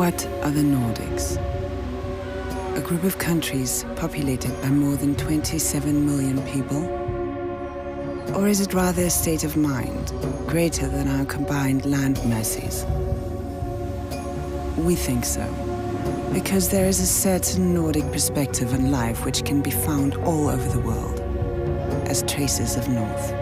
What are the Nordics? A group of countries populated by more than 27 million people? Or is it rather a state of mind greater than our combined land masses? We think so, because there is a certain Nordic perspective on life which can be found all over the world, as traces of North.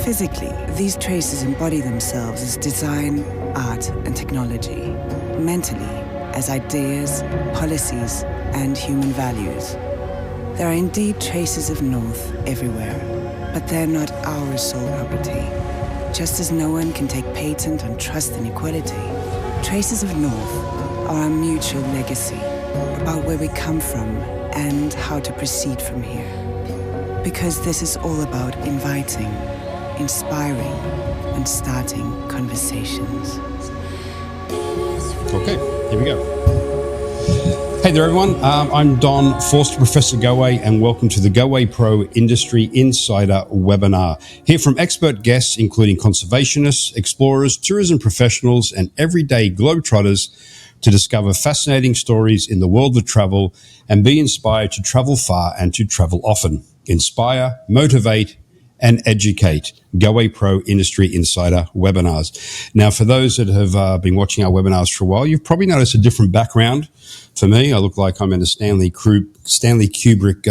Physically, these traces embody themselves as design, art, and technology. Mentally, as ideas, policies, and human values. There are indeed traces of North everywhere, but they're not our sole property. Just as no one can take patent on trust and equality, traces of North are our mutual legacy about where we come from and how to proceed from here. Because this is all about inviting, inspiring, and starting conversations. Okay, here we go. Hey there, everyone. I'm Don, Forster Professor Goway, and welcome to the Goway Pro Industry Insider webinar. Here from expert guests, including conservationists, explorers, tourism professionals, and everyday globetrotters to discover fascinating stories in the world of travel and be inspired to travel far and to travel often. Inspire, motivate, and educate. Goway Pro Industry Insider webinars. Now, for those that have been watching our webinars for a while, you've probably noticed a different background. For me, I look like I'm in a Stanley Kubrick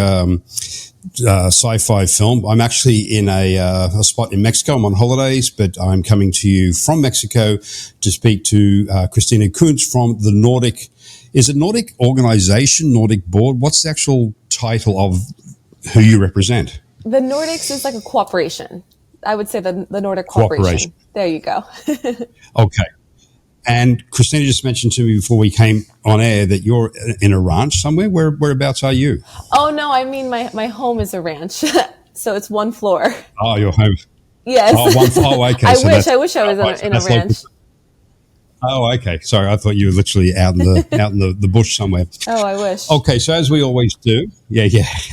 sci-fi film. I'm actually in a spot in Mexico. I'm on holidays, but I'm coming to you from Mexico to speak to Christina Koontz from the Nordic. Is it Nordic organization, Nordic board? What's the actual title of who you represent? The Nordics is like a cooperation. I would say the Nordic cooperation. There you go. Okay. And Christina just mentioned to me before we came on air that you're in a ranch somewhere. Whereabouts are you? Oh, no. I mean, my home is a ranch. So it's one floor. Oh, your home. Yes. Okay. I wish I was in a ranch. Oh, okay. Sorry, I thought you were literally out in the bush somewhere. Oh, I wish. Okay, so as we always do,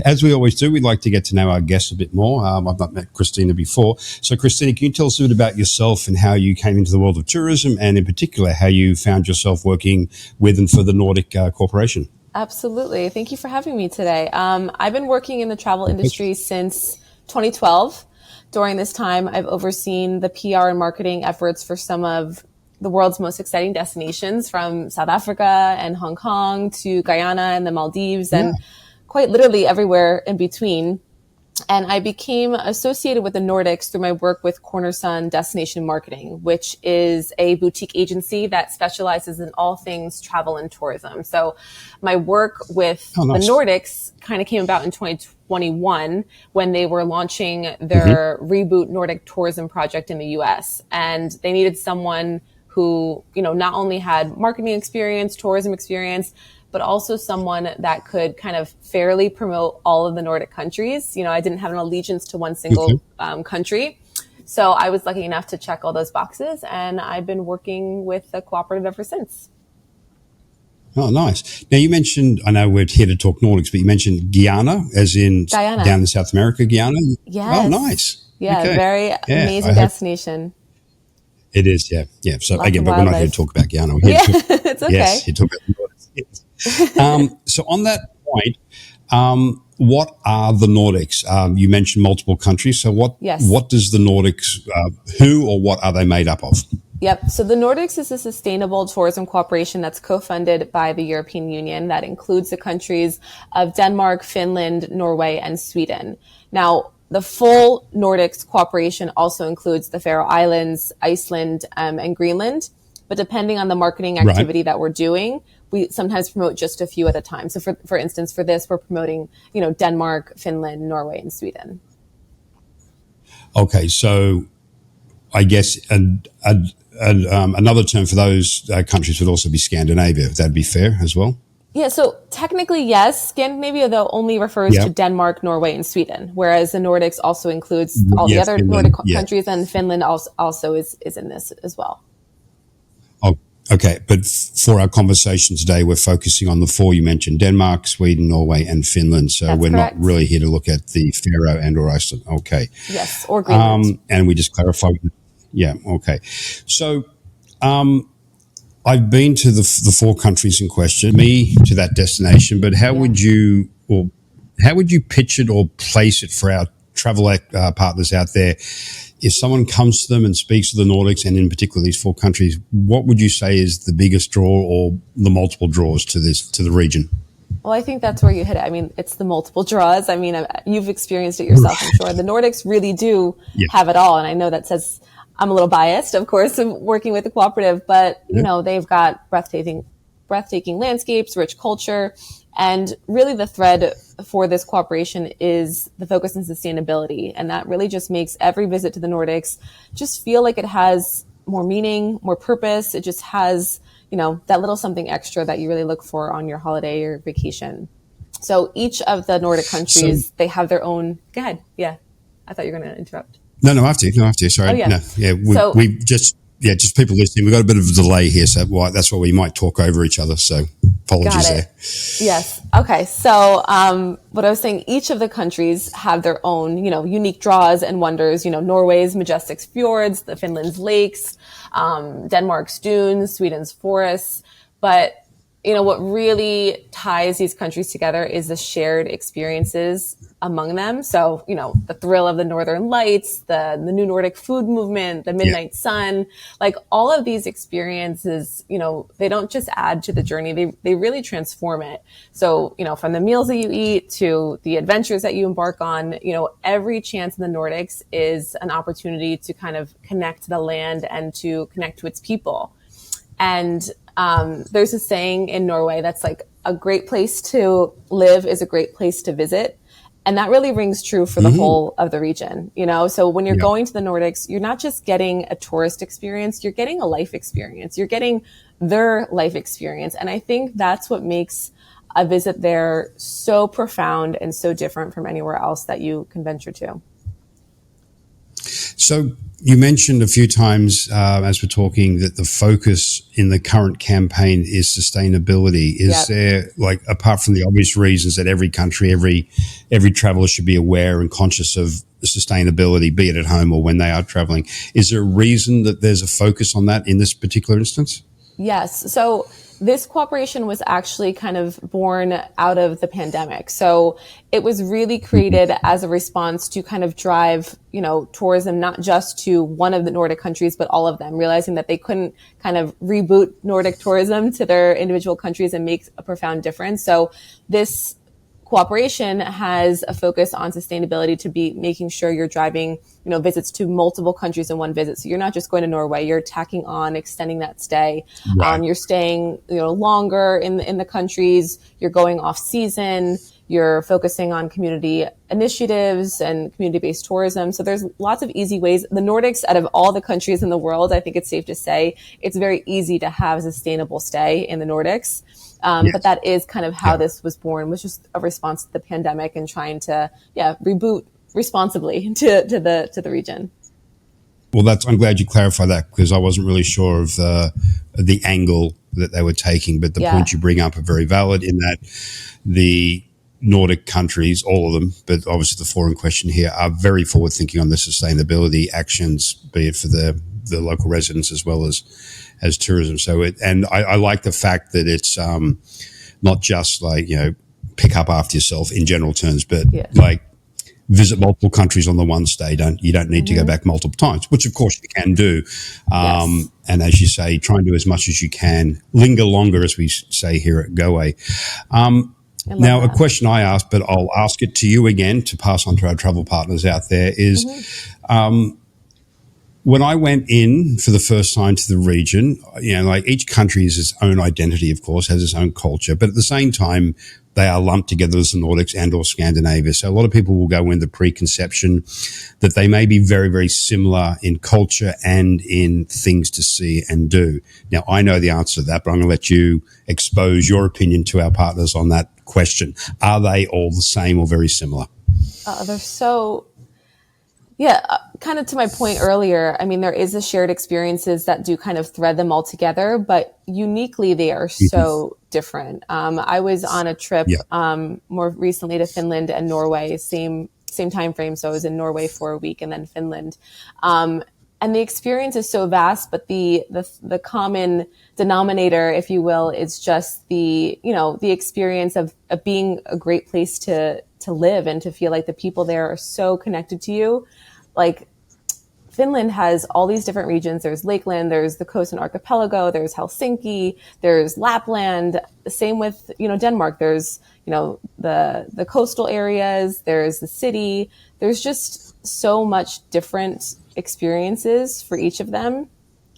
as we always do, we'd like to get to know our guests a bit more. I've not met Christina before. So, Christina, can you tell us a bit about yourself and how you came into the world of tourism, and in particular, how you found yourself working with and for the Nordic Corporation? Absolutely. Thank you for having me today. I've been working in the travel industry since 2012. During this time, I've overseen the PR and marketing efforts for some of the world's most exciting destinations, from South Africa and Hong Kong to Guyana and the Maldives, and quite literally everywhere in between. And I became associated with the Nordics through my work with Cornersun Destination Marketing, which is a boutique agency that specializes in all things travel and tourism. So my work with the Nordics kind of came about in 2021 when they were launching their Reboot Nordic Tourism project in the US. And they needed someone who, not only had marketing experience, tourism experience, but also someone that could kind of fairly promote all of the Nordic countries. I didn't have an allegiance to one single country. So I was lucky enough to check all those boxes, and I've been working with the cooperative ever since. Oh, nice. Now, you mentioned, I know we're here to talk Nordics, but you mentioned Guyana, as in Guyana. Down in South America, Guyana? Yes. Oh, nice. Yeah, okay. Very amazing destination. It is, yeah. So Lots again, but we're not here to talk about Guyana. We're here to it's okay. Yes, here to talk about the Nordics. So on that point, what are the Nordics? You mentioned multiple countries. So what does the Nordics, who or what are they made up of? Yep. So the Nordics is a sustainable tourism cooperation that's co-funded by the European Union that includes the countries of Denmark, Finland, Norway, and Sweden. Now, the full Nordics cooperation also includes the Faroe Islands, Iceland, and Greenland. But depending on the marketing activity that we're doing, we sometimes promote just a few at a time. So for instance, for this, we're promoting, Denmark, Finland, Norway, and Sweden. Okay. So I guess another term for those countries would also be Scandinavia. That'd be fair as well. Yeah, so technically, yes. Scandinavia, though, only refers to Denmark, Norway, and Sweden, whereas the Nordics also includes all the other Nordic countries, and Finland also is in this as well. Oh, okay. But for our conversation today, we're focusing on the four you mentioned: Denmark, Sweden, Norway, and Finland. So we're not really here to look at the Faroe and or Iceland. Okay. Yes, or Greenland. And we just clarify. Yeah, okay. So I've been to the four countries in question, me to that destination, but how would you pitch it or place it for our travel partners out there? If someone comes to them and speaks to the Nordics, and in particular these four countries, what would you say is the biggest draw or the multiple draws to the region? Well, I think that's where you hit it. I mean, it's the multiple draws. I mean, you've experienced it yourself, I'm sure. The Nordics really do have it all. And I know that says I'm a little biased, of course, I'm working with the cooperative, but, you know, they've got breathtaking landscapes, rich culture. And really the thread for this cooperation is the focus on sustainability. And that really just makes every visit to the Nordics just feel like it has more meaning, more purpose. It just has, you know, that little something extra that you really look for on your holiday or vacation. So each of the Nordic countries, they have their own. Go ahead. Yeah. I thought you were going to interrupt. No, I have to. Sorry. Oh, yeah. No, yeah. We just people listening. We've got a bit of a delay here, so that's why we might talk over each other. So apologies there. Yes. Okay. So, what I was saying, each of the countries have their own, you know, unique draws and wonders. You know, Norway's majestic fjords, the Finland's lakes, Denmark's dunes, Sweden's forests. But, you know, what really ties these countries together is the shared experiences among them. So, you know, the thrill of the Northern Lights, the new Nordic food movement, the midnight sun, like all of these experiences, you know, they don't just add to the journey. They really transform it. So, you know, from the meals that you eat to the adventures that you embark on, you know, every chance in the Nordics is an opportunity to kind of connect to the land and to connect to its people. And there's a saying in Norway that's like, a great place to live is a great place to visit. And that really rings true for the whole of the region, you know? So when you're going to the Nordics, you're not just getting a tourist experience, you're getting a life experience. You're getting their life experience. And I think that's what makes a visit there so profound and so different from anywhere else that you can venture to. So you mentioned a few times as we're talking that the focus in the current campaign is sustainability. Is there, like, apart from the obvious reasons that every country, every traveler should be aware and conscious of sustainability, be it at home or when they are traveling, is there a reason that there's a focus on that in this particular instance? Yes. So this cooperation was actually kind of born out of the pandemic. So it was really created as a response to kind of drive, you know, tourism, not just to one of the Nordic countries, but all of them, realizing that they couldn't kind of reboot Nordic tourism to their individual countries and make a profound difference. So this cooperation has a focus on sustainability to be making sure you're driving, you know, visits to multiple countries in one visit. So you're not just going to Norway, you're tacking on, extending that stay. Right. You're staying, you know, longer in the countries, you're going off season, you're focusing on community initiatives and community-based tourism. So there's lots of easy ways. The Nordics, out of all the countries in the world, I think it's safe to say it's very easy to have a sustainable stay in the Nordics. But that is kind of how this was born, was just a response to the pandemic and trying to, reboot responsibly to the region. Well, I'm glad you clarified that, because I wasn't really sure of the angle that they were taking. But the points you bring up are very valid, in that the Nordic countries, all of them, but obviously the four in question here, are very forward thinking on the sustainability actions, be it for the local residents as well as tourism. So I like the fact that it's not just like, you know, pick up after yourself in general terms, but like visit multiple countries on the one stay. You don't need to go back multiple times, which of course you can do. And as you say, try and do as much as you can, linger longer, as we say here at Goway. Now, a question I asked, but I'll ask it to you again to pass on to our travel partners out there, is when I went in for the first time to the region, you know, like each country has its own identity, of course, has its own culture, but at the same time, they are lumped together as the Nordics and or Scandinavia. So a lot of people will go in the preconception that they may be very, very similar in culture and in things to see and do. Now, I know the answer to that, but I'm going to let you expose your opinion to our partners on that question. Are they all the same or very similar? They're so... kind of to my point earlier, I mean, there is a shared experiences that do kind of thread them all together, but uniquely they are so different. I was on a trip more recently to Finland and Norway, same time frame. So I was in Norway for a week and then Finland. and the experience is so vast, but the common denominator, if you will, is just the experience of being a great place to live and to feel like the people there are so connected to you. Like, Finland has all these different regions. There's Lakeland, there's the coast and archipelago, there's Helsinki, there's Lapland. The same with, Denmark. There's, the coastal areas, there's the city. There's just so much different experiences for each of them.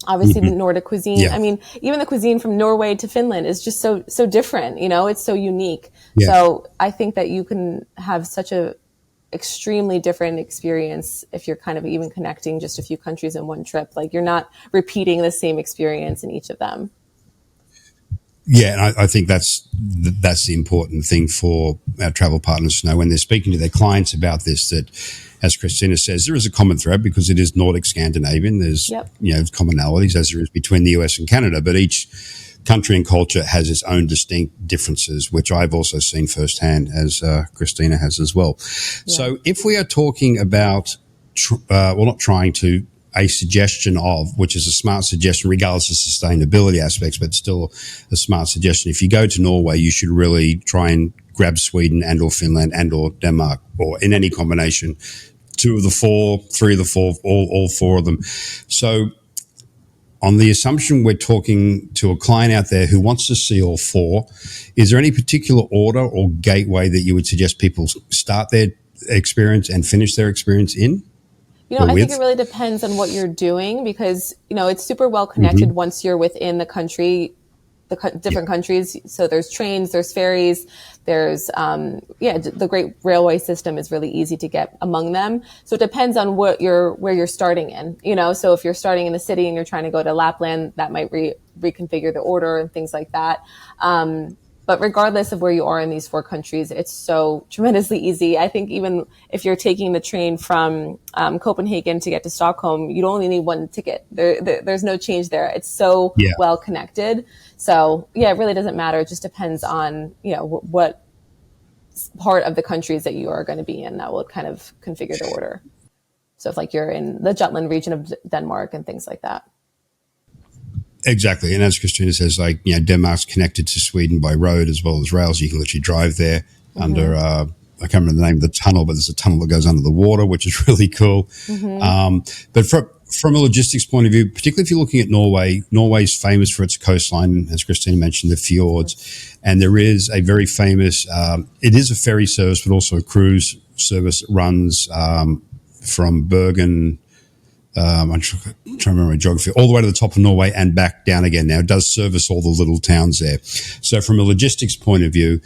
Obviously, the Nordic cuisine. Yeah. I mean, even the cuisine from Norway to Finland is just so different. It's so unique. Yeah. So I think that you can have such a extremely different experience if you're kind of even connecting just a few countries in one trip. Like, you're not repeating the same experience in each of them. Yeah, and I think that's the important thing for our travel partners to know when they're speaking to their clients about this, that, as Christina says, there is a common thread because it is Nordic Scandinavian. There's commonalities as there is between the US and Canada, but each country and culture has its own distinct differences, which I've also seen firsthand, as Christina has as well. Yeah. So if we are talking about, a suggestion of, which is a smart suggestion regardless of sustainability aspects, but still a smart suggestion. If you go to Norway, you should really try and grab Sweden and or Finland and or Denmark, or in any combination, 2 of the 4, 3 of the 4, all 4 of them. So on the assumption we're talking to a client out there who wants to see all 4, is there any particular order or gateway that you would suggest people start their experience and finish their experience in? I think it really depends on what you're doing, because, it's super well connected once you're within the country, different countries. So there's trains, there's ferries, there's, the great railway system is really easy to get among them. So it depends on where you're starting in, so if you're starting in the city and you're trying to go to Lapland, that might reconfigure the order and things like that. But regardless of where you are in these 4 countries, it's so tremendously easy. I think even if you're taking the train from Copenhagen to get to Stockholm, you'd only need 1 ticket. There's no change there. It's so well connected. So it really doesn't matter. It just depends on, what part of the countries that you are going to be in that will kind of configure the order. So if you're in the Jutland region of Denmark and things like that. Exactly. And as Christina says, Denmark's connected to Sweden by road as well as rails. You can literally drive there under, I can't remember the name of the tunnel, but there's a tunnel that goes under the water, which is really cool. But from a logistics point of view, particularly if you're looking at Norway, Norway's famous for its coastline, as Christina mentioned, the fjords. And there is a very famous, it is a ferry service, but also a cruise service that runs from Bergen, I'm trying to remember my geography, all the way to the top of Norway and back down again. Now, it does service all the little towns there. So from a logistics point of view,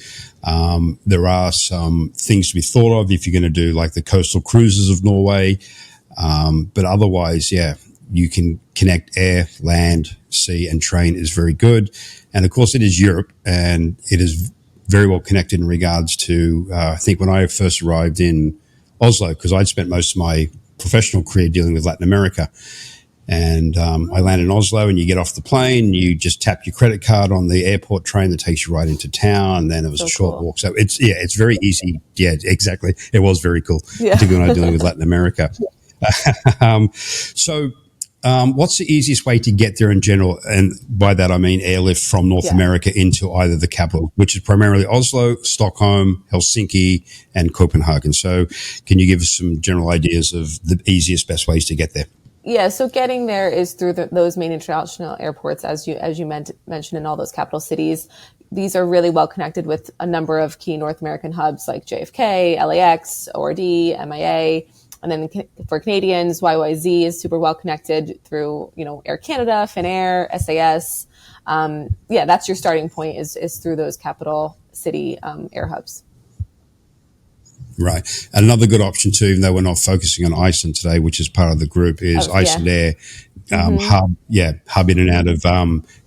there are some things to be thought of if you're going to do the coastal cruises of Norway. But otherwise, you can connect air, land, sea, and train is very good. And of course, it is Europe, and it is very well connected in regards to, I think when I first arrived in Oslo, because I'd spent most of my professional career dealing with Latin America. And I landed in Oslo, and you get off the plane, you just tap your credit card on the airport train that takes you right into town. And then it was a short walk. So it's very easy. Yeah, exactly. It was very cool, particularly when I was dealing with Latin America. What's the easiest way to get there in general? And by that, I mean airlift from North America into either the capital, which is primarily Oslo, Stockholm, Helsinki, and Copenhagen. So can you give us some general ideas of the easiest, best ways to get there? Yeah, so getting there is through those main international airports, as you mentioned, in all those capital cities. These are really well connected with a number of key North American hubs like JFK, LAX, ORD, MIA. And then for Canadians, YYZ is super well connected through, Air Canada, Finnair, SAS. That's your starting point is through those capital city air hubs. Right. Another good option too, even though we're not focusing on Iceland today, which is part of the group, is Iceland Air hub in and out of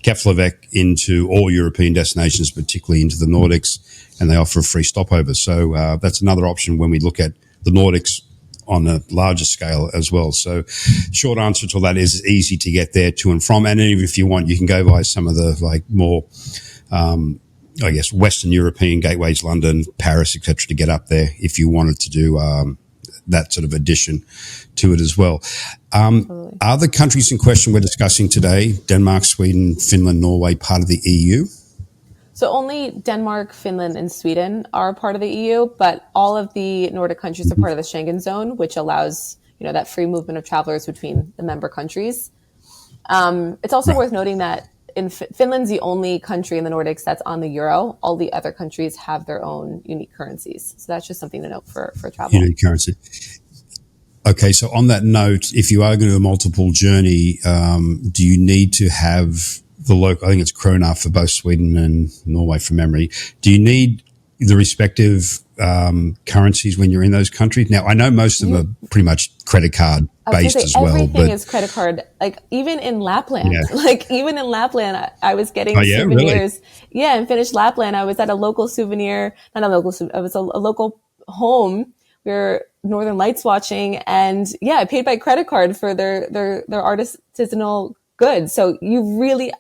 Keflavik into all European destinations, particularly into the Nordics, and they offer a free stopover. So that's another option when we look at the Nordics on a larger scale as well. So short answer to that is it's easy to get there to and from. And even if you want, you can go by some of the more, Western European gateways, London, Paris, etc., to get up there if you wanted to do that sort of addition to it as well. Totally. Are the countries in question we're discussing today, Denmark, Sweden, Finland, Norway, part of the EU? So only Denmark, Finland, and Sweden are part of the EU, but all of the Nordic countries are part of the Schengen zone, which allows that free movement of travelers between the member countries. It's also worth noting that Finland's the only country in the Nordics that's on the euro. All the other countries have their own unique currencies. So that's just something to note for travel. Unique currency. Okay, so on that note, if you are going to do a multiple journey, do you need to have the local, I think it's krona for both Sweden and Norway from memory. Do you need the respective currencies when you're in those countries? Now, I know most of them are pretty much credit card based as well. Everything is credit card. Like even in Lapland, I was getting souvenirs. Really? Yeah, in Finnish Lapland, I was at a local souvenir, not a local, it was a local home. We were Northern Lights watching, and I paid by credit card for their artisanal goods. So you really,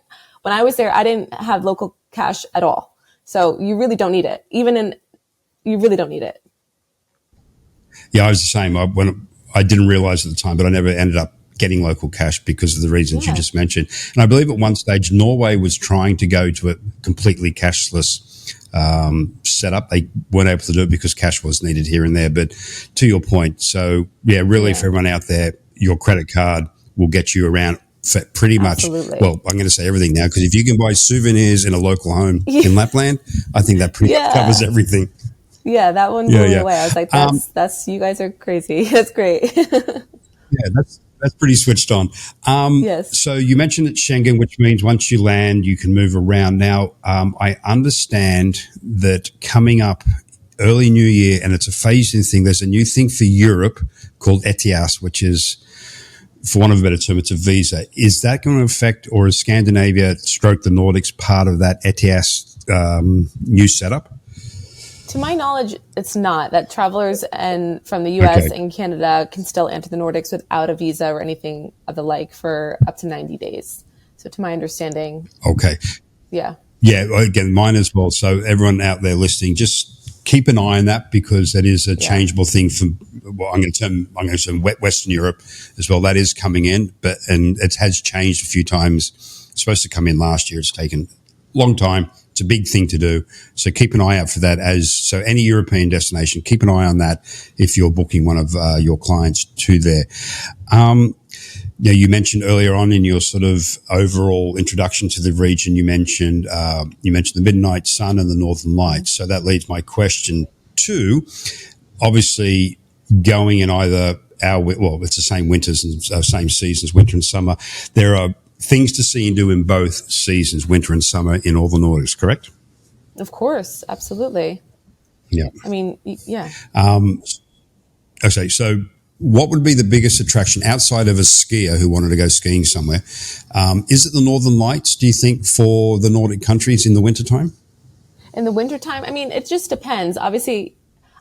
when I was there, I didn't have local cash at all. So you really don't need it. You really don't need it. Yeah, I was the same. I didn't realize at the time, but I never ended up getting local cash because of the reasons you just mentioned. And I believe at one stage, Norway was trying to go to a completely cashless setup. They weren't able to do it because cash was needed here and there. But to your point, so really for everyone out there, your credit card will get you around for pretty much, well, I'm going to say everything now, because if you can buy souvenirs in a local home in Lapland, I think that pretty much covers everything. Yeah, that one blew me away. I was like, that's you guys are crazy. That's great. That's pretty switched on. Yes. So you mentioned it's Schengen, which means once you land, you can move around. Now, I understand that coming up early New Year, and it's a phased-in thing, there's a new thing for Europe called ETIAS, which is, for want of a better term, it's a visa. Is that going to affect, or is Scandinavia stroke the Nordics part of that ETIAS new setup? To my knowledge, it's not. That travelers from the U.S. and Canada can still enter the Nordics without a visa or anything of the like for up to 90 days. So to my understanding. Okay. Yeah. Yeah, again, mine as well. So everyone out there listening, just keep an eye on that, because that is a changeable thing from, well, I'm going to term Western Europe as well. That is coming in, and it has changed a few times. It's supposed to come in last year. It's taken a long time. It's a big thing to do. So keep an eye out for that. So any European destination, keep an eye on that if you're booking one of your clients to there. You mentioned earlier on in your sort of overall introduction to the region, you mentioned the midnight sun and the northern lights. So that leads my question to, obviously, going in either it's the same winters and same seasons, winter and summer. There are things to see and do in both seasons, winter and summer, in all the Nordics, correct? Of course, absolutely. Yeah. I mean, yeah. Okay, so what would be the biggest attraction outside of a skier who wanted to go skiing somewhere? Is it the Northern Lights, do you think, for the Nordic countries in the wintertime? In the wintertime, I mean, it just depends. Obviously,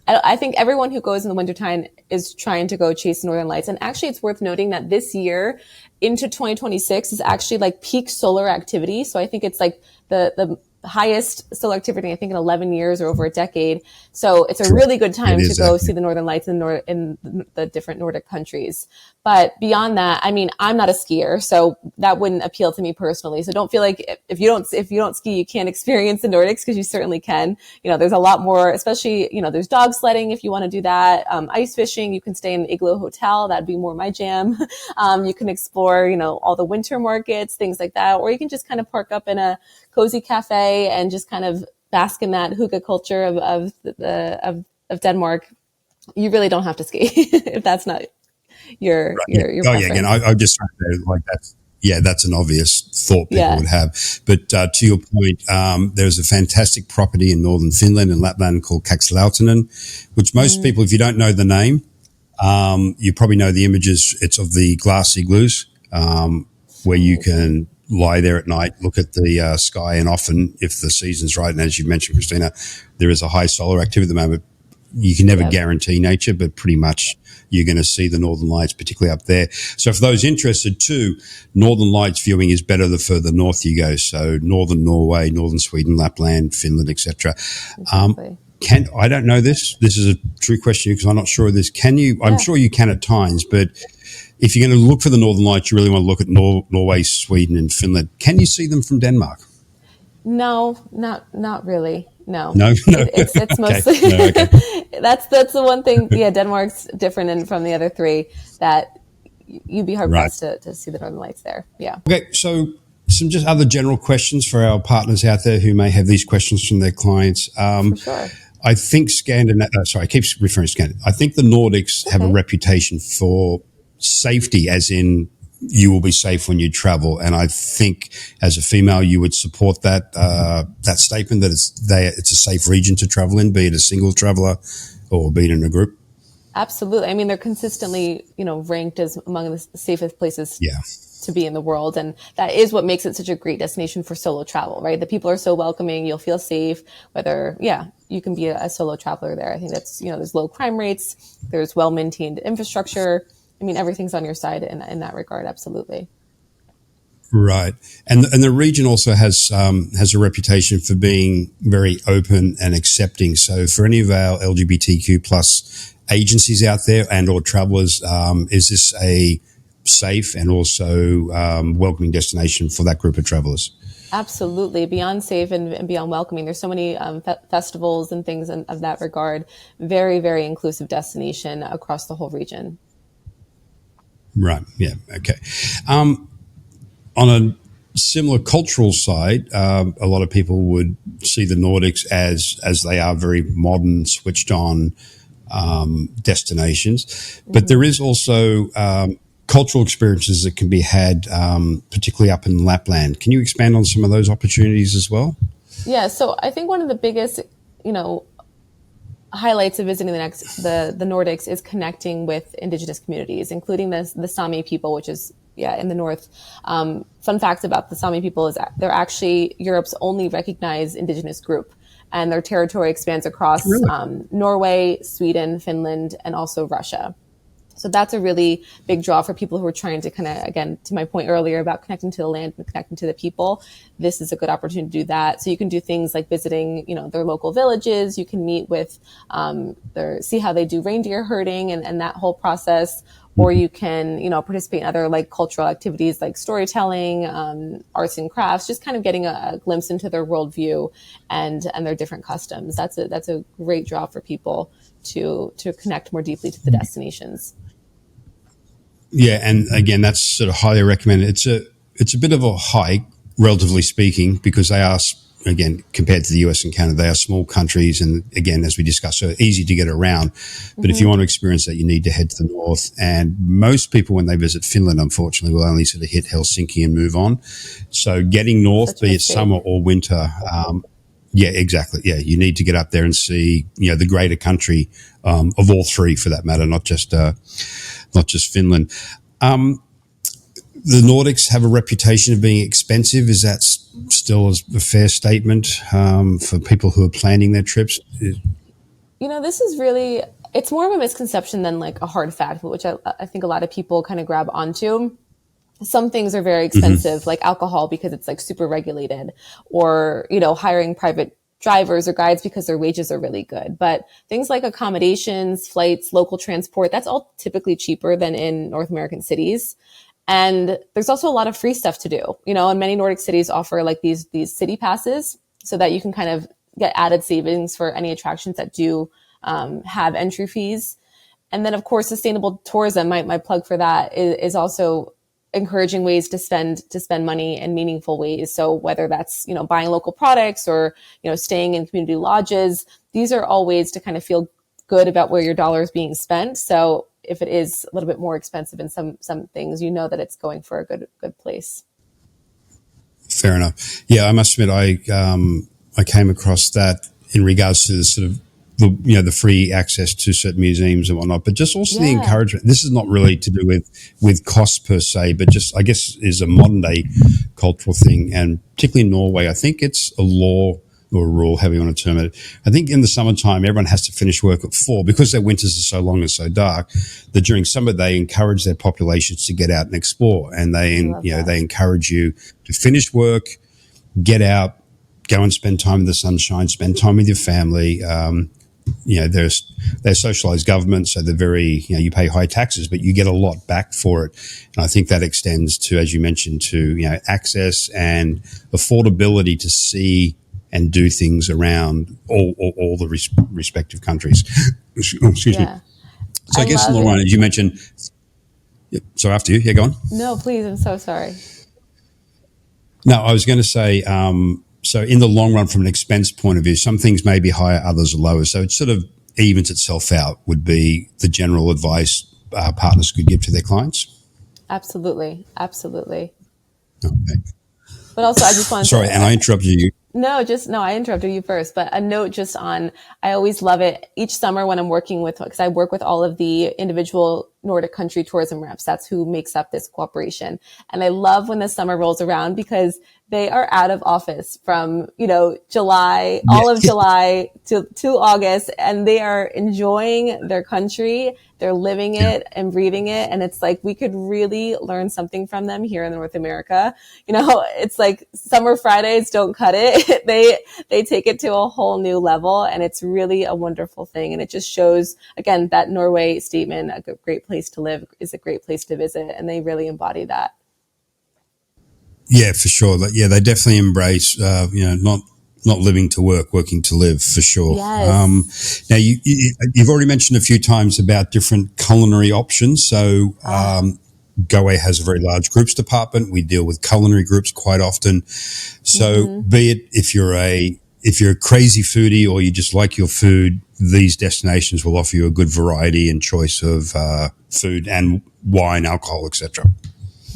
I think everyone who goes in the wintertime is trying to go chase Northern Lights. And actually, it's worth noting that this year into 2026 is actually like peak solar activity. So I think it's like the highest solar activity, I think, in 11 years or over a decade. So it's a really good time to go see the Northern Lights in the different Nordic countries. But beyond that, I mean, I'm not a skier, so that wouldn't appeal to me personally. So don't feel like if you don't ski, you can't experience the Nordics, because you certainly can. There's a lot more, especially, there's dog sledding if you want to do that. Ice fishing, you can stay in an igloo hotel. That'd be more my jam. You can explore, all the winter markets, things like that. Or you can just kind of park up in a cozy cafe and just kind of bask in that hygge culture of Denmark. You really don't have to ski if that's not your preference. Again, I just like that's an obvious thought people would have. But to your point, there's a fantastic property in northern Finland and Lapland called Kakslautinen, which most people, if you don't know the name, you probably know the images. It's of the glass igloos where you can lie there at night, look at the sky, and often, if the season's right, and as you mentioned, Christina, there is a high solar activity at the moment. You can never guarantee nature, but pretty much you're going to see the Northern Lights, particularly up there. So for those interested too, Northern Lights viewing is better the further north you go. So northern Norway, northern Sweden, Lapland, Finland, etc. Exactly. I don't know this. This is a true question because I'm not sure of this. Can you? I'm sure you can at times, but if you're going to look for the Northern Lights, you really want to look at Norway, Sweden, and Finland. Can you see them from Denmark? No, not really. No, no. It's mostly that's the one thing. Yeah, Denmark's different from the other three that you'd be hard pressed to see the Northern Lights there. Yeah. Okay, so some just other general questions for our partners out there who may have these questions from their clients. For sure. I think I keep referring to Scandinavia. I think the Nordics have a reputation for safety, as in you will be safe when you travel. And I think as a female, you would support that statement that it's a safe region to travel in, be it a single traveler or be it in a group. Absolutely. I mean, they're consistently, ranked as among the safest places to be in the world. And that is what makes it such a great destination for solo travel, right? The people are so welcoming. You'll feel safe, whether, you can be a solo traveler there. I think that's, there's low crime rates. There's well-maintained infrastructure. I mean, everything's on your side in that regard. Absolutely. Right. And the region also has a reputation for being very open and accepting. So for any of our LGBTQ plus agencies out there and or travelers, is this a safe and also welcoming destination for that group of travelers? Absolutely. Beyond safe and beyond welcoming. There's so many festivals and things of that regard. Very, very inclusive destination across the whole region. Right. Yeah. Okay. On a similar cultural side, a lot of people would see the Nordics as they are very modern, switched on destinations. But there is also cultural experiences that can be had, particularly up in Lapland. Can you expand on some of those opportunities as well? Yeah. So I think one of the biggest, highlights of visiting the Nordics is connecting with indigenous communities, including the Sami people, which is in the north. Fun facts about the Sami people is they're actually Europe's only recognized indigenous group, and their territory expands across Norway, Sweden, Finland, and also Russia. So that's a really big draw for people who are trying to kind of, again, to my point earlier about connecting to the land and connecting to the people. This is a good opportunity to do that. So you can do things like visiting, their local villages. You can meet with, see how they do reindeer herding and that whole process. Or you can, participate in other like cultural activities like storytelling, arts and crafts, just kind of getting a glimpse into their worldview and their different customs. That's a great draw for people to connect more deeply to the destinations. Yeah, and again, that's sort of highly recommended. It's a bit of a hike, relatively speaking, because they are, again, compared to the US and Canada, they are small countries, and again, as we discussed, so easy to get around. But if you want to experience that, you need to head to the north. And most people, when they visit Finland, unfortunately, will only sort of hit Helsinki and move on. So getting north, be it summer or winter, yeah, exactly. Yeah, you need to get up there and see, the greater country of all three, for that matter, not just Finland. The Nordics have a reputation of being expensive. Is that still a fair statement for people who are planning their trips? This is really, it's more of a misconception than like a hard fact, which I think a lot of people kind of grab onto. Some things are very expensive, like alcohol, because it's like super regulated, or, hiring private drivers or guides because their wages are really good. But things like accommodations, flights, local transport, that's all typically cheaper than in North American cities. And there's also a lot of free stuff to do, and many Nordic cities offer like these city passes so that you can kind of get added savings for any attractions that do have entry fees. And then, of course, sustainable tourism, my plug for that is also encouraging ways to spend money in meaningful ways. So whether that's, buying local products or, staying in community lodges, these are all ways to kind of feel good about where your dollar is being spent. So if it is a little bit more expensive in some things, that it's going for a good place. Fair enough. Yeah, I must admit, I came across that in regards to the sort of the free access to certain museums and whatnot, but just also the encouragement. This is not really to do with costs per se, but just, I guess, is a modern day cultural thing. And particularly in Norway, I think it's a law or a rule, however you want to term it. I think in the summertime, everyone has to finish work at 4 because their winters are so long and so dark that during summer, they encourage their populations to get out and explore. And they encourage you to finish work, get out, go and spend time in the sunshine, spend time with your family. They're socialized governments, so they're very, you pay high taxes, but you get a lot back for it. And I think that extends to, as you mentioned, to, access and affordability to see and do things around all the respective countries. Excuse me. So I guess in the long run, as you mentioned, so after you, go on. No, please. I'm so sorry. No, I was going to say, so in the long run, from an expense point of view, some things may be higher, others are lower. So it sort of evens itself out would be the general advice partners could give to their clients. Absolutely. Absolutely. Okay. But also, I just wanted Sorry, and I interrupted you. No, I interrupted you first, but a note just on, I always love it each summer when I'm working with, because I work with all of the individual Nordic country tourism reps. That's who makes up this cooperation. And I love when the summer rolls around because they are out of office from, July, all of July to August, and they are enjoying their country. They're living it and breathing it. And it's like, we could really learn something from them here in North America. It's like summer Fridays don't cut it. They take it to a whole new level, and it's really a wonderful thing. And it just shows, again, that Norway statement, a great place to live is a great place to visit. And they really embody that. Yeah, for sure. Yeah, they definitely embrace, not living to work, working to live, for sure. Yes. Now, you've already mentioned a few times about different culinary options. So Goway has a very large groups department. We deal with culinary groups quite often. So be it if you're a crazy foodie or you just like your food, these destinations will offer you a good variety and choice of food and wine, alcohol, etc.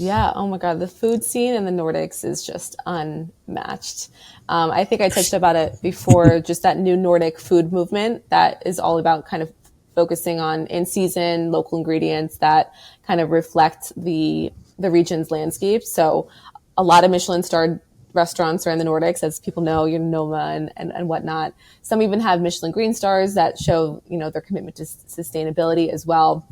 Yeah. Oh my God. The food scene in the Nordics is just unmatched. I think I touched about it before, just that new Nordic food movement that is all about kind of focusing on in-season local ingredients that kind of reflect the region's landscape. So a lot of Michelin-starred restaurants are in the Nordics, as people know, Noma and whatnot. Some even have Michelin green stars that show, their commitment to sustainability as well.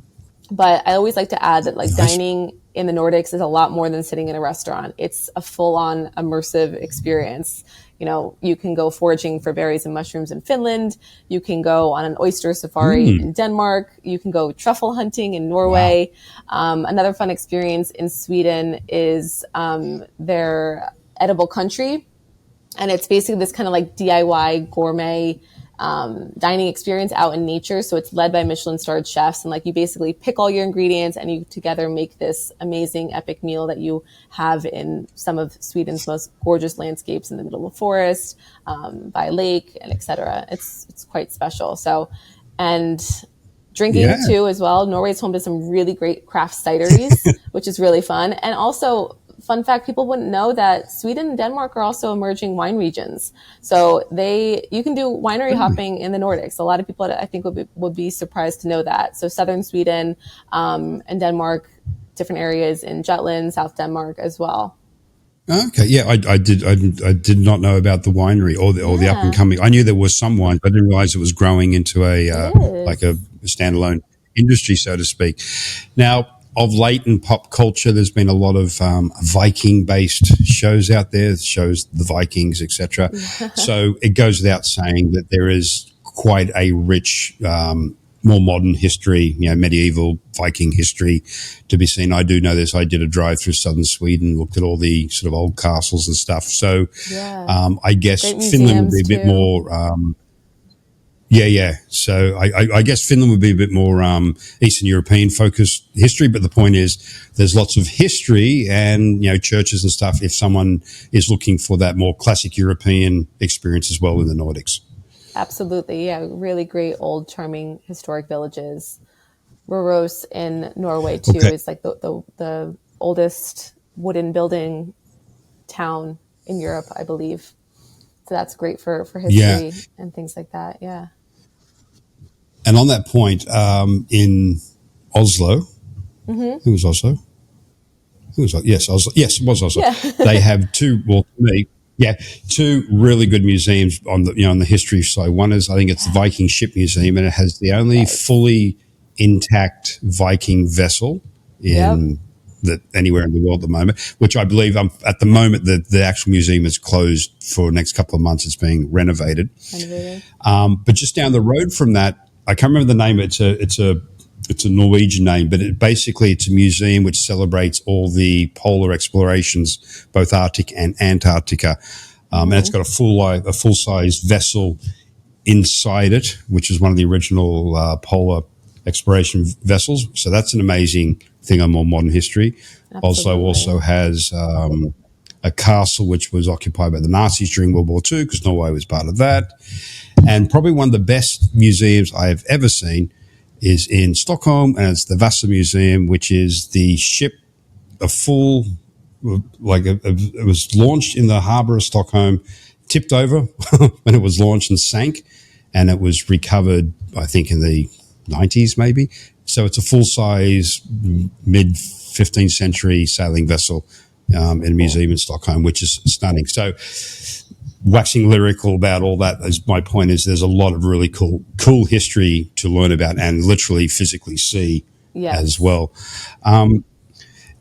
But I always like to add that dining in the Nordics is a lot more than sitting in a restaurant. It's a full-on immersive experience. You can go foraging for berries and mushrooms in Finland. You can go on an oyster safari in Denmark. You can go truffle hunting in Norway. Wow. Another fun experience in Sweden is their edible country. And it's basically this kind of DIY gourmet dining experience out in nature. So it's led by Michelin-starred chefs, and you basically pick all your ingredients and you together make this amazing epic meal that you have in some of Sweden's most gorgeous landscapes in the middle of a forest, by a lake, and etc. It's quite special. So, and drinking too as well. Norway is home to some really great craft cideries, which is really fun. And also, fun fact, people wouldn't know that Sweden and Denmark are also emerging wine regions. So you can do winery hopping in the Nordics. A lot of people, I think, would be surprised to know that. So southern Sweden and Denmark, different areas in Jutland, South Denmark as well. Okay, yeah, I did not know about the winery or the up and coming. I knew there was some wine, but I didn't realize it was growing into a standalone industry, so to speak. Now, of late in pop culture, there's been a lot of Viking-based shows out there, shows the Vikings, etc. So it goes without saying that there is quite a rich, more modern history, medieval Viking history to be seen. I do know this. I did a drive through southern Sweden, looked at all the sort of old castles and stuff. So I guess Finland would be a bit more... So I guess Finland would be a bit more Eastern European focused history, but the point is there's lots of history and, churches and stuff if someone is looking for that more classic European experience as well in the Nordics. Absolutely. Yeah. Really great old charming historic villages. Røros in Norway too is the oldest wooden building town in Europe, I believe. So that's great for history and things like that. Yeah. And on that point, in Oslo, who was Oslo? Yes, Oslo. Yes, it was Oslo. Yeah. They have two really good museums on the history side. One is, I think it's the Viking Ship Museum, and it has the only fully intact Viking vessel in that anywhere in the world at the moment, which I believe at the moment the actual museum is closed for the next couple of months. It's being renovated. But just down the road from that, I can't remember the name. It's a Norwegian name, but it's a museum which celebrates all the polar explorations, both Arctic and Antarctica. And it's got a full-size vessel inside it, which is one of the original polar exploration vessels. So that's an amazing thing on more modern history. Absolutely. Also has a castle which was occupied by the Nazis during World War II, because Norway was part of that. And probably one of the best museums I have ever seen is in Stockholm, and it's the Vasa Museum, which is the ship, it was launched in the harbour of Stockholm, tipped over when it was launched and sank, and it was recovered, I think, in the 90s maybe. So it's a full-size mid-15th century sailing vessel in a museum in Stockholm, which is stunning. So waxing lyrical about all that, my point is there's a lot of really cool history to learn about and literally physically see as well.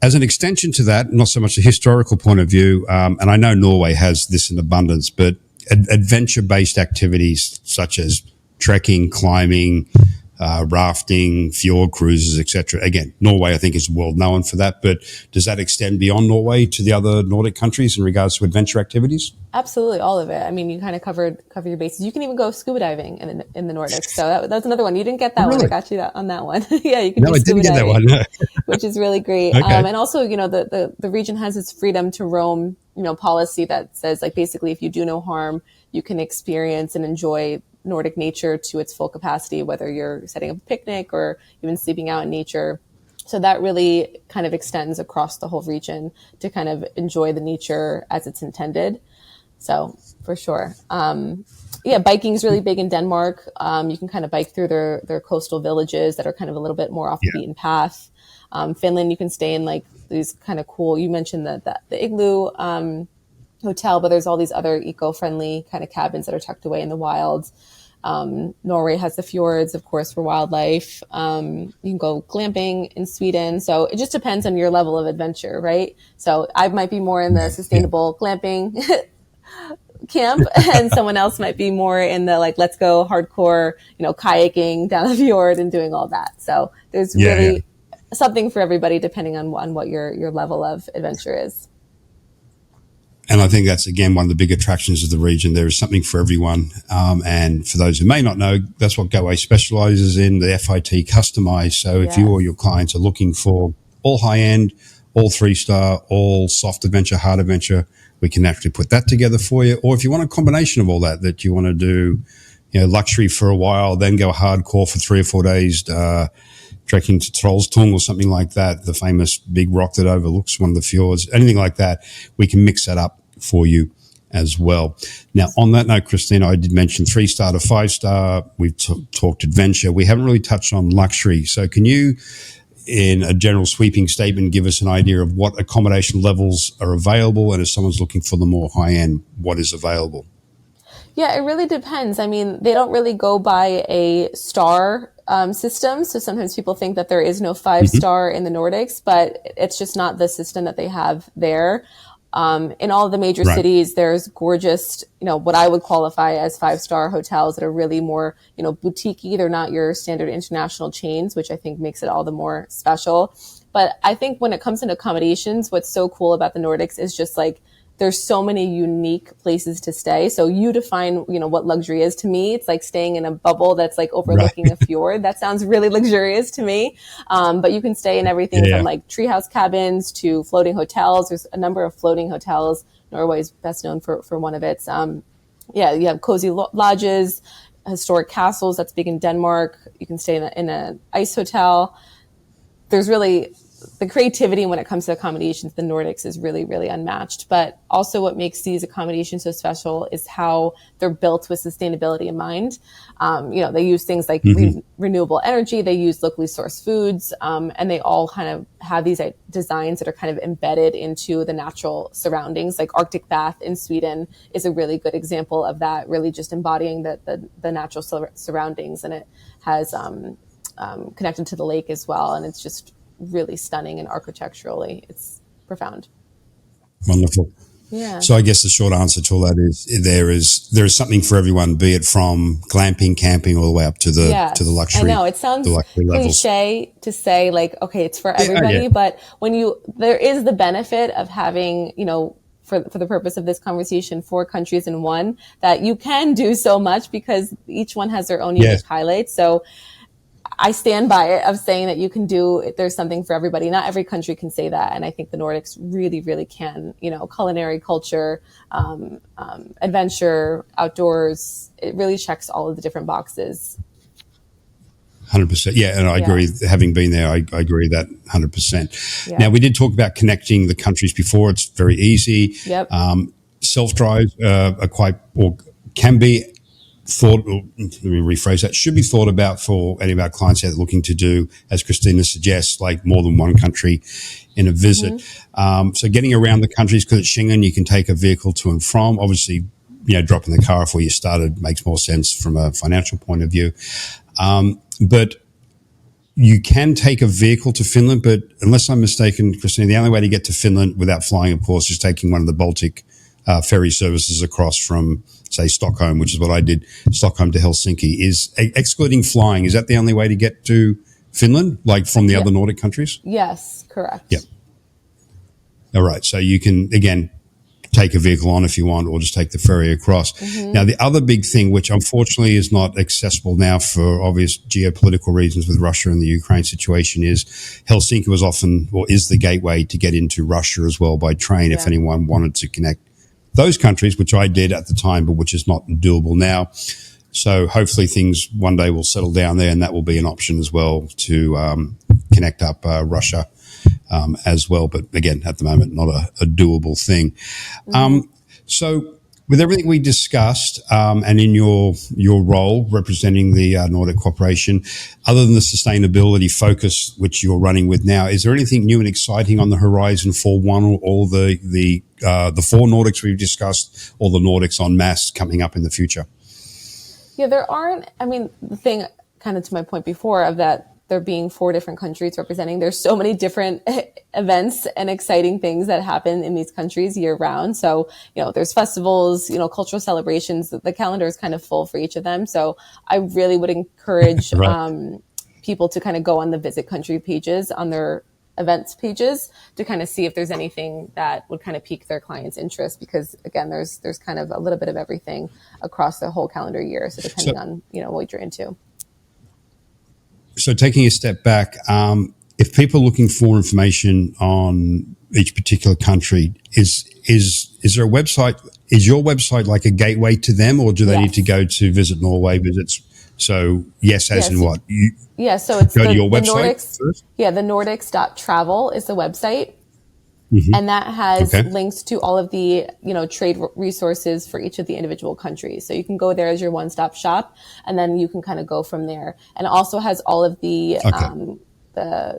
As an extension to that, not so much a historical point of view, and I know Norway has this in abundance, but adventure-based activities such as trekking, climbing, rafting, fjord cruises, etc. Again, Norway, I think, is well known for that, but does that extend beyond Norway to the other Nordic countries in regards to adventure activities? Absolutely, all of it. I mean, you kind of cover your bases. You can even go scuba diving in the Nordics. So that's another one. You didn't get that one. I got you on that one. Yeah, you can do scuba diving, that one. No. Which is really great. Okay. And also, the region has its freedom to roam, policy that says, like, basically, if you do no harm, you can experience and enjoy Nordic nature to its full capacity, whether you're setting up a picnic or even sleeping out in nature. So that really kind of extends across the whole region to kind of enjoy the nature as it's intended. So for sure. Biking is really big in Denmark. You can kind of bike through their coastal villages that are kind of a little bit more off the beaten path. Finland, you can stay in like these kind of cool, you mentioned the igloo hotel, but there's all these other eco-friendly kind of cabins that are tucked away in the wilds. Norway has the fjords, of course, for wildlife. You can go glamping in Sweden. So it just depends on your level of adventure, right? So I might be more in the sustainable glamping camp, and someone else might be more in the, like, let's go hardcore, kayaking down the fjord and doing all that. So there's really something for everybody depending on what your level of adventure is. And I think that's, again, one of the big attractions of the region. There is something for everyone. And for those who may not know, that's what Goway specializes in, the FIT customized. So if you or your clients are looking for all high-end, all 3-star, all soft adventure, hard adventure, we can actually put that together for you. Or if you want a combination of all that you want to do, luxury for a while, then go hardcore for 3 or 4 days, trekking to Trollstung or something like that, the famous big rock that overlooks one of the fjords, anything like that, we can mix that up for you as well. Now, on that note, Christina, I did mention 3-star to 5-star. We've talked adventure. We haven't really touched on luxury. So can you, in a general sweeping statement, give us an idea of what accommodation levels are available, and if someone's looking for the more high-end, what is available? Yeah, it really depends. I mean, they don't really go by a star system. So sometimes people think that there is no 5-star in the Nordics, but it's just not the system that they have there. In all of the major cities, there's gorgeous, what I would qualify as 5-star hotels that are really more, boutique-y. They're not your standard international chains, which I think makes it all the more special. But I think when it comes into accommodations, what's so cool about the Nordics is just like, there's so many unique places to stay. So you define, what luxury is. To me, it's like staying in a bubble that's like overlooking a fjord. That sounds really luxurious to me. But you can stay in everything from like treehouse cabins to floating hotels. There's a number of floating hotels. Norway is best known for one of its. You have cozy lodges, historic castles. That's big in Denmark. You can stay in an ice hotel. There's really the creativity when it comes to accommodations. The Nordics is really, really unmatched. But also what makes these accommodations so special is how they're built with sustainability in mind. They use things like renewable energy. They use locally sourced foods. And they all kind of have these designs that are kind of embedded into the natural surroundings. Like Arctic Bath in Sweden is a really good example of that, really just embodying the natural surroundings. And it has connected to the lake as well. And it's just really stunning and architecturally, it's profound. Wonderful. Yeah. So I guess the short answer to all that is there is something for everyone, be it from glamping, camping, all the way up to the Yes. to the luxury. I know it sounds the luxury levels. cliche to say like, okay, it's for everybody, but there is the benefit of having, for the purpose of this conversation, 4 countries in one, that you can do so much because each one has their own unique highlights. So I stand by it of saying that you can do, there's something for everybody. Not every country can say that. And I think the Nordics really, really can, culinary, culture, adventure, outdoors. It really checks all of the different boxes. 100%. Yeah. And I agree. Having been there, I agree that 100%. Yeah. Now, we did talk about connecting the countries before. It's very easy. Yep. Self-drives are quite, or can be thought, let me rephrase that, should be thought about for any of our clients out looking to do, as Christina suggests, like more than one country in a visit. Mm-hmm. So getting around the countries, because it's Schengen, you can take a vehicle to and from. Obviously, dropping the car off where you started makes more sense from a financial point of view. But you can take a vehicle to Finland, but unless I'm mistaken, Christina, the only way to get to Finland without flying, of course, is taking one of the Baltic ferry services across from, say, Stockholm, which is what I did, Stockholm to Helsinki. Is excluding flying, is that the only way to get to Finland, like from the other Nordic countries? Yes, correct. Yeah. All right. So you can, again, take a vehicle on if you want, or just take the ferry across. Mm-hmm. Now, the other big thing, which unfortunately is not accessible now for obvious geopolitical reasons with Russia and the Ukraine situation, is Helsinki was often, or is the gateway to get into Russia as well by train if anyone wanted to connect those countries, which I did at the time, but which is not doable now. So hopefully things one day will settle down there, and that will be an option as well to connect up Russia as well. But again, at the moment, not a doable thing. Mm-hmm. So with everything we discussed, and in your role representing the Nordic Corporation, other than the sustainability focus which you're running with now, is there anything new and exciting on the horizon for one or all the 4 Nordics we've discussed, or the Nordics en masse coming up in the future? Yeah, there aren't. I mean, the thing, kind of to my point before, of that there being 4 different countries representing, there's so many different events and exciting things that happen in these countries year round. So, there's festivals, cultural celebrations. The calendar is kind of full for each of them. So I really would encourage people to kind of go on the visit country pages on their events pages to kind of see if there's anything that would kind of pique their clients' interest, because again, there's kind of a little bit of everything across the whole calendar year. So depending on, what you're into. So taking a step back, if people are looking for information on each particular country, is there a website? Is your website like a gateway to them, or do they need to go to Visit Norway visits? So in what? So it's go to your website Nordics first? Yeah, the Nordics.travel is the website. Mm-hmm. And that has links to all of the, trade resources for each of the individual countries. So you can go there as your one-stop shop, and then you can kind of go from there. And it also has all of the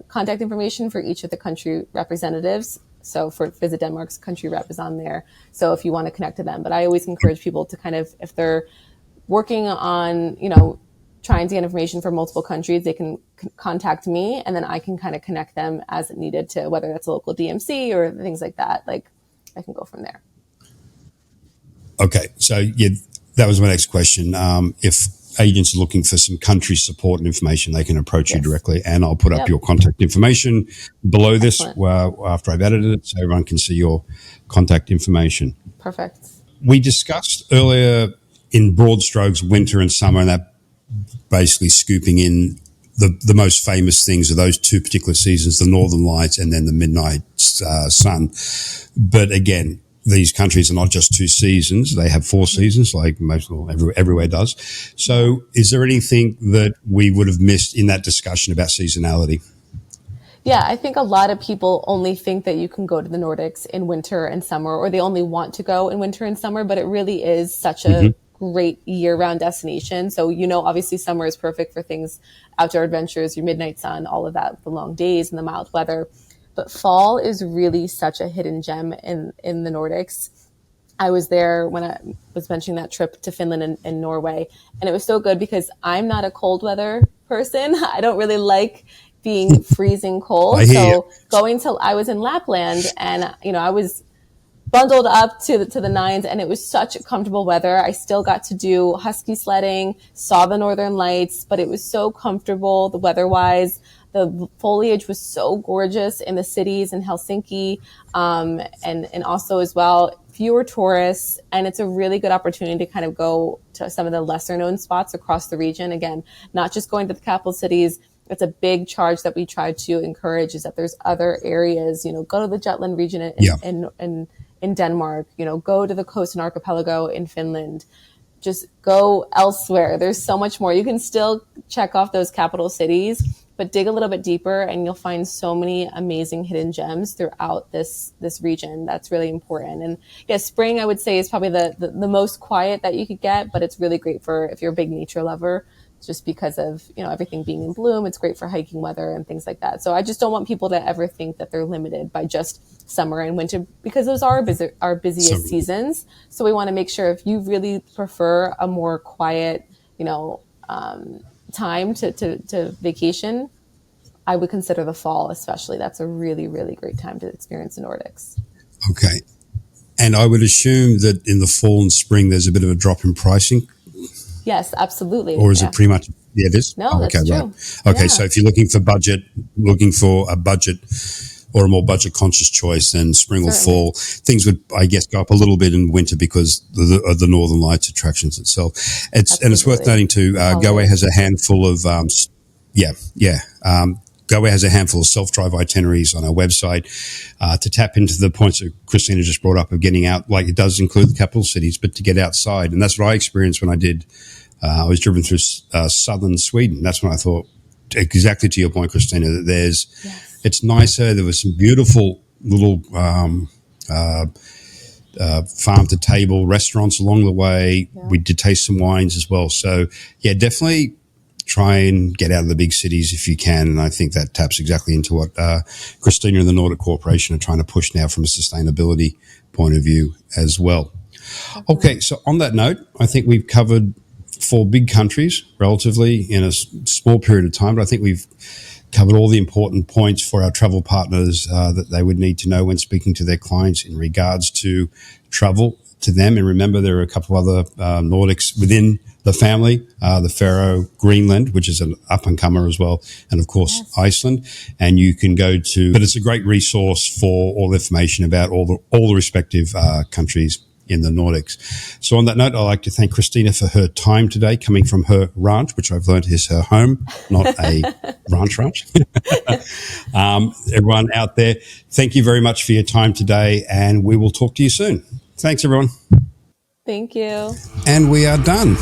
contact information for each of the country representatives. So for Visit Denmark's country rep is on there. So if you want to connect to them, but I always encourage people to kind of, if they're working on, trying to get information from multiple countries, they can contact me, and then I can kind of connect them as needed to whether that's a local DMC or things like that. Like, I can go from there. Okay. So that was my next question. If agents are looking for some country support and information, they can approach you directly, and I'll put up your contact information below this after I've edited it, so everyone can see your contact information. Perfect. We discussed earlier in broad strokes winter and summer, and that basically scooping in the most famous things of those 2 particular seasons, the Northern Lights and then the midnight sun. But again, these countries are not just 2 seasons. They have 4 seasons, like everywhere does. So is there anything that we would have missed in that discussion about seasonality? Yeah, I think a lot of people only think that you can go to the Nordics in winter and summer, or they only want to go in winter and summer, but it really is such a great year-round destination. So, obviously summer is perfect for things, outdoor adventures, your midnight sun, all of that, the long days and the mild weather. But fall is really such a hidden gem in the Nordics. I was there when I was mentioning that trip to Finland and Norway, and it was so good because I'm not a cold weather person. I don't really like being freezing cold. I hear you. So I was in Lapland, and I was bundled up to the nines, and it was such comfortable weather. I still got to do husky sledding, saw the northern lights, but it was so comfortable, the weather-wise. The foliage was so gorgeous in the cities in Helsinki, and also as well, fewer tourists, and it's a really good opportunity to kind of go to some of the lesser known spots across the region. Again, not just going to the capital cities. It's a big charge that we try to encourage, is that there's other areas, go to the Jutland region in Denmark, go to the Koontz archipelago in Finland, just go elsewhere. There's so much more. You can still check off those capital cities, but dig a little bit deeper and you'll find so many amazing hidden gems throughout this region. That's really important. And yeah, spring, I would say, is probably the most quiet that you could get, but it's really great for if you're a big nature lover, just because of, everything being in bloom. It's great for hiking weather and things like that. So I just don't want people to ever think that they're limited by just summer and winter, because those are our busiest seasons. So we want to make sure, if you really prefer a more quiet, time to vacation, I would consider the fall especially. That's a really, really great time to experience the Nordics. Okay. And I would assume that in the fall and spring, there's a bit of a drop in pricing. Yes, absolutely. Or is it pretty much? Yeah, it is? No, that's true. Right. Okay, yeah. So if you're looking for a budget or a more budget conscious choice, then spring or fall, things would, I guess, go up a little bit in winter because of the Northern Lights attractions itself. And it's worth noting too, Goway has a handful of, Goway has a handful of self-drive itineraries on our website to tap into the points that Christina just brought up of getting out. Like, it does include the capital cities, but to get outside. And that's what I experienced when I was driven through southern Sweden. That's when I thought, exactly to your point, Christina, that it's nicer. There was some beautiful little farm-to-table restaurants along the way. Yeah. We did taste some wines as well. So, yeah, definitely try and get out of the big cities if you can. And I think that taps exactly into what Christina and the Nordic Corporation are trying to push now from a sustainability point of view as well. Okay, so on that note, I think we've covered 4 big countries relatively in a small period of time, but I think we've covered all the important points for our travel partners that they would need to know when speaking to their clients in regards to travel to them. And remember, there are a couple of other Nordics within the family, the Faroe, Greenland, which is an up-and-comer as well, and of course, Iceland. And you can go to, but it's a great resource for all information about all the respective countries in the Nordics. So on that note, I'd like to thank Christina for her time today, coming from her ranch, which I've learned is her home, not a ranch. Everyone out there, thank you very much for your time today, and we will talk to you soon. Thanks, everyone. Thank you. And we are done.